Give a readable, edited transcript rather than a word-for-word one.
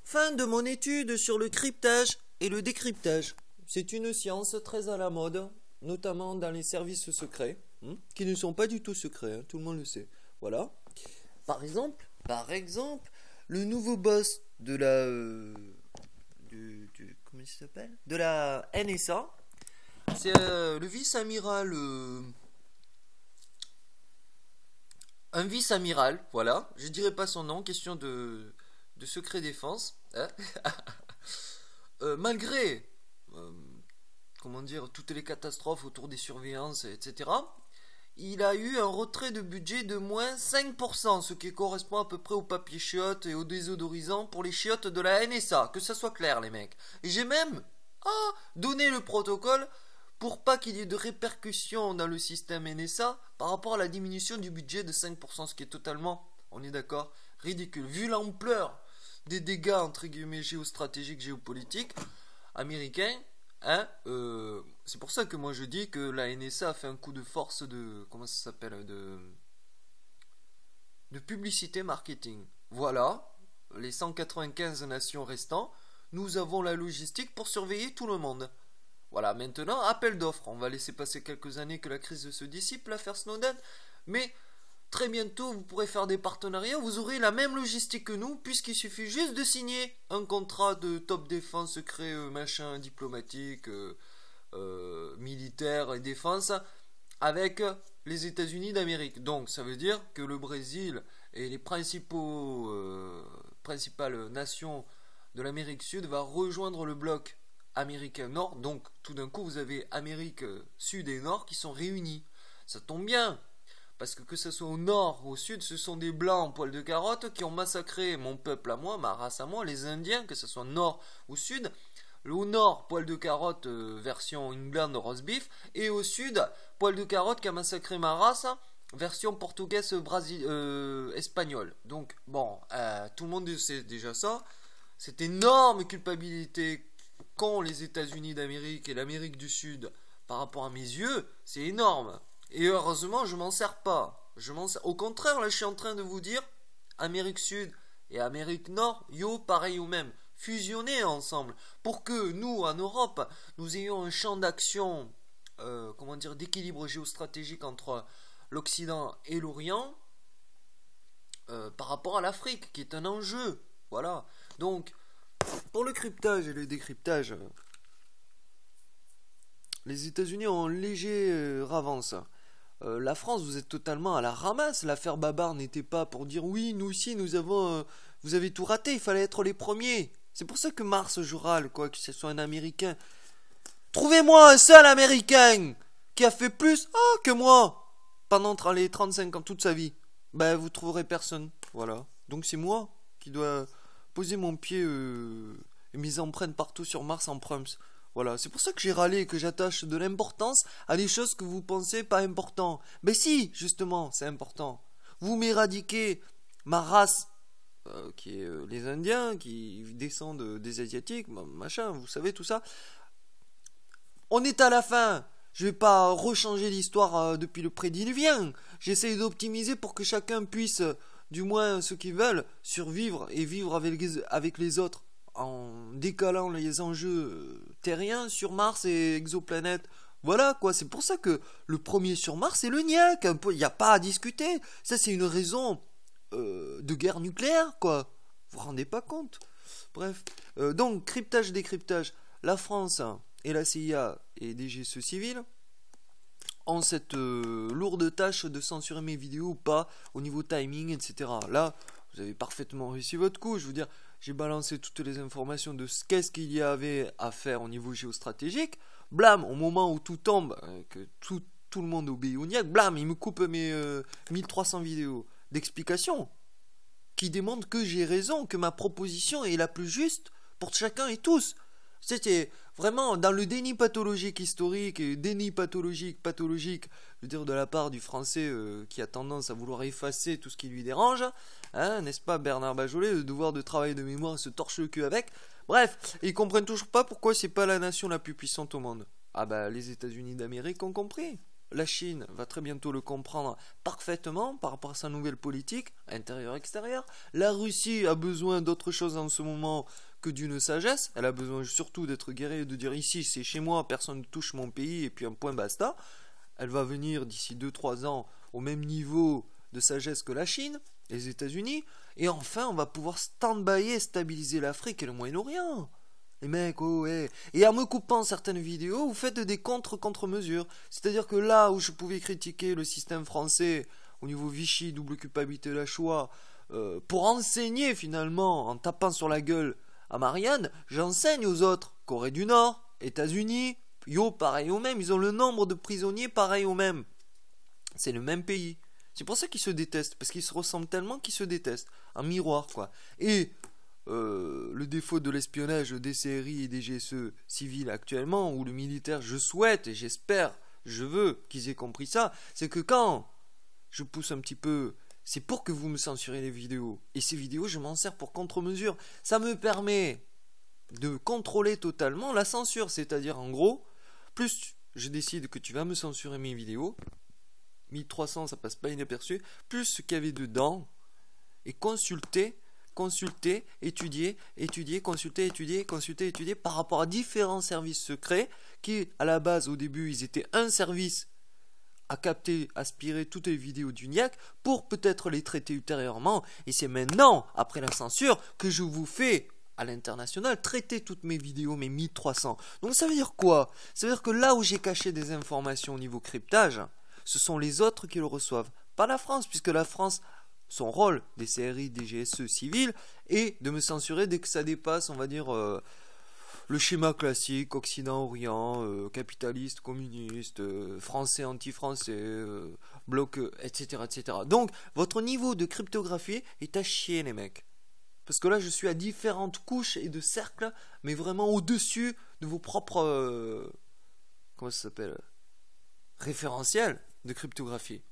Fin de mon étude sur le cryptage et le décryptage. C'est une science très à la mode, notamment dans les services secrets, qui ne sont pas du tout secrets, tout le monde le sait. Voilà. Par exemple, le nouveau boss de la comment il s'appelle, de la NSA, c'est le vice-amiral, un vice-amiral, voilà. Je dirais pas son nom, question de secret défense. Hein. Malgré, comment dire, toutes les catastrophes autour des surveillances, etc., il a eu un retrait de budget de moins 5%, ce qui correspond à peu près au papier chiottes et au désodorisant pour les chiottes de la NSA, que ça soit clair les mecs. Et j'ai même donné le protocole pour pas qu'il y ait de répercussions dans le système NSA par rapport à la diminution du budget de 5%, ce qui est totalement, on est d'accord, ridicule. Vu l'ampleur des dégâts entre guillemets géostratégiques, géopolitiques américains, c'est pour ça que moi je dis que la NSA a fait un coup de force de, comment ça s'appelle, de publicité marketing. Voilà, les 195 nations restantes, nous avons la logistique pour surveiller tout le monde. Voilà, maintenant, appel d'offres. On va laisser passer quelques années que la crise se dissipe, l'affaire Snowden, mais très bientôt, vous pourrez faire des partenariats, vous aurez la même logistique que nous, puisqu'il suffit juste de signer un contrat de top défense secret, machin, diplomatique, militaire et défense, avec les États-Unis d'Amérique. Donc, ça veut dire que le Brésil et les principales nations de l'Amérique Sud va rejoindre le bloc américain Nord. Donc, tout d'un coup, vous avez Amérique Sud et Nord qui sont réunis. Ça tombe bien. Parce que ce soit au nord ou au sud, ce sont des blancs en poil de carotte qui ont massacré mon peuple à moi, ma race à moi, les Indiens, que ce soit nord ou sud. Au nord, poil de carotte version England roast beef, et au sud, poil de carotte qui a massacré ma race, version portugaise espagnole. Donc bon, tout le monde sait déjà ça. Cette énorme culpabilité qu'ont les États-Unis d'Amérique et l'Amérique du Sud par rapport à mes yeux, c'est énorme. Et heureusement, je m'en sers pas. Au contraire, là, je suis en train de vous dire, Amérique Sud et Amérique Nord, pareil ou même, fusionner ensemble, pour que nous, en Europe, nous ayons un champ d'action, d'équilibre géostratégique entre l'Occident et l'Orient, par rapport à l'Afrique, qui est un enjeu. Voilà. Donc, pour le cryptage et le décryptage, les États-Unis ont un léger avance. La France, vous êtes totalement à la ramasse. L'affaire Babar n'était pas pour dire oui, nous aussi, vous avez tout raté. Il fallait être les premiers. C'est pour ça que Mars jouera, quoi, que ce soit un Américain. Trouvez-moi un seul Américain qui a fait plus que moi pendant les 35 ans, toute sa vie. Ben, vous trouverez personne. Voilà. Donc c'est moi qui dois poser mon pied et mes empreintes partout sur Mars en prums. Voilà, c'est pour ça que j'ai râlé et que j'attache de l'importance à des choses que vous pensez pas importantes. Mais si, justement, c'est important. Vous m'éradiquez ma race, qui est les Indiens, qui descendent des Asiatiques, machin, vous savez tout ça. On est à la fin. Je vais pas rechanger l'histoire depuis le prédiluvien. J'essaye d'optimiser pour que chacun puisse, du moins ceux qui veulent, survivre et vivre avec les autres, en décalant les enjeux terriens sur Mars et exoplanètes. Voilà quoi, c'est pour ça que le premier sur Mars c'est le niaque, il n'y a pas à discuter. Ça c'est une raison de guerre nucléaire quoi. Vous vous rendez pas compte. Bref, donc cryptage décryptage. La France et la CIA et DGSE civil ont cette lourde tâche de censurer mes vidéos ou pas au niveau timing, etc. Là, vous avez parfaitement réussi votre coup. Je veux dire, j'ai balancé toutes les informations de qu'est-ce qu'il y avait à faire au niveau géostratégique. Blam, au moment où tout tombe, que tout le monde obéit au niaque, blam, il me coupe mes 1300 vidéos d'explication qui démontrent que j'ai raison, que ma proposition est la plus juste pour chacun et tous. C'était vraiment dans le déni pathologique historique et déni pathologique, je veux dire de la part du français qui a tendance à vouloir effacer tout ce qui lui dérange, n'est-ce pas Bernard Bajolet, le devoir de travail de mémoire se torche le cul avec. Bref, ils comprennent toujours pas pourquoi c'est pas la nation la plus puissante au monde. Ah bah les États-Unis d'Amérique ont compris. la Chine va très bientôt le comprendre parfaitement par rapport à sa nouvelle politique, intérieure-extérieure. La Russie a besoin d'autre chose en ce moment que d'une sagesse. Elle a besoin surtout d'être guerrière et de dire ici c'est chez moi, personne ne touche mon pays et puis un point basta. Elle va venir d'ici 2-3 ans au même niveau de sagesse que la Chine, les États-Unis. Et enfin on va pouvoir stand-byer, stabiliser l'Afrique et le Moyen-Orient. Les mecs, oh ouais. Et en me coupant certaines vidéos, vous faites des contre-mesures. C'est-à-dire que là où je pouvais critiquer le système français au niveau Vichy, double culpabilité, la Shoah, pour enseigner finalement en tapant sur la gueule à Marianne, j'enseigne aux autres. Corée du Nord, États-Unis, yo, pareil au même. Ils ont le nombre de prisonniers pareil au même. C'est le même pays. C'est pour ça qu'ils se détestent, parce qu'ils se ressemblent tellement qu'ils se détestent. Un miroir, quoi. Et le défaut de l'espionnage des CRI et des GSE civils actuellement, ou le militaire, je souhaite et j'espère, je veux qu'ils aient compris ça, c'est que quand je pousse un petit peu, c'est pour que vous me censurez les vidéos. Et ces vidéos, je m'en sers pour contre-mesure. Ça me permet de contrôler totalement la censure, c'est-à-dire en gros, plus je décide que tu vas me censurer mes vidéos, 1300 ça passe pas inaperçu, plus ce qu'il y avait dedans, et consulter, étudier, consulter par rapport à différents services secrets qui, à la base, au début, ils étaient un service à capter, aspirer toutes les vidéos du NIAC pour peut-être les traiter ultérieurement. Et c'est maintenant, après la censure, que je vous fais, à l'international, traiter toutes mes vidéos, mes 1300. Donc ça veut dire quoi? Ça veut dire que là où j'ai caché des informations au niveau cryptage, ce sont les autres qui le reçoivent. Pas la France, puisque la France, son rôle des CRI, des GSE civils, est de me censurer dès que ça dépasse, on va dire, le schéma classique, Occident-Orient, capitaliste, communiste, français, anti-français, bloc, etc., etc. Donc, votre niveau de cryptographie est à chier, les mecs. Parce que là, je suis à différentes couches et de cercles, mais vraiment au-dessus de vos propres... comment ça s'appelle? Référentiels de cryptographie.